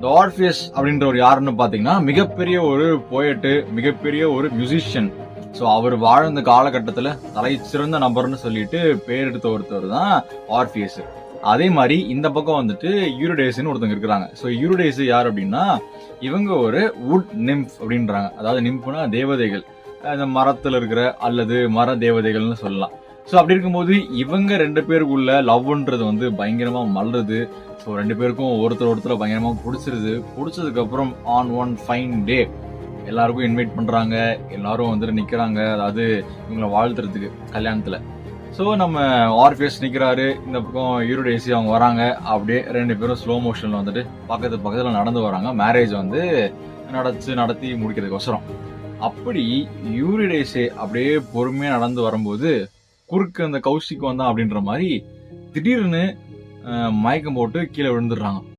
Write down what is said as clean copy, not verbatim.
இந்த ஆர்பியஸ் அப்படின்ற ஒரு யாருன்னு பாத்தீங்கன்னா மிகப்பெரிய ஒரு போயட்டு, மிகப்பெரிய ஒரு மியூசிஷியன். சோ அவர் வாழ்ந்த காலகட்டத்துல தலை சிறந்த நபர்னு சொல்லிட்டு பேர் எடுத்த ஒருத்தர் தான் ஆர்பியஸ். அதே மாதிரி இந்த பக்கம் வந்துட்டு யூரிடேஸ்னு ஒருத்தங்க இருக்கிறாங்க. சோ யூரிடேஸ் யார் அப்படின்னா இவங்க ஒரு வுட் நிம்ப் அப்படின்றாங்க. அதாவது நிம்ப்னா தேவதைகள், இந்த மரத்துல இருக்கிற அல்லது மர தேவதைகள்னு சொல்லலாம். சோ அப்படி இருக்கும்போது இவங்க 2 பேருக்குள்ள லவ்ன்றது வந்து பயங்கரமா மலருது. சோ 2 பேருக்கும் ஒருத்தர் பயங்கரமா பிடிச்சிருது. பிடிச்சதுக்கு அப்புறம் ஆன் ஒன் ஃபைன் டே எல்லாருக்கும் இன்வைட் பண்றாங்க. எல்லாரும் வந்துட்டு நிக்கிறாங்க, அதாவது இவங்களை வாழ்த்துறதுக்கு கல்யாணத்துல. சோ நம்ம ஆர்பியஸ் நிக்கிறாரு, இந்த பக்கம் யூரிடேசி அவங்க வராங்க. அப்படியே 2 பேரும் ஸ்லோ மோஷன்ல வந்துட்டு பக்கத்துல நடந்து வராங்க, மேரேஜ் வந்து நடத்தி முடிக்கிறதுக்கோசரம். அப்படி யூரிடேசி அப்படியே பொறுமையா நடந்து வரும்போது குறுக்கு அந்த கௌஷிக் வந்தான் அப்படின்ற மாதிரி திடீர்னு மயக்கம் போட்டு கீழே விழுந்துடுறாங்க.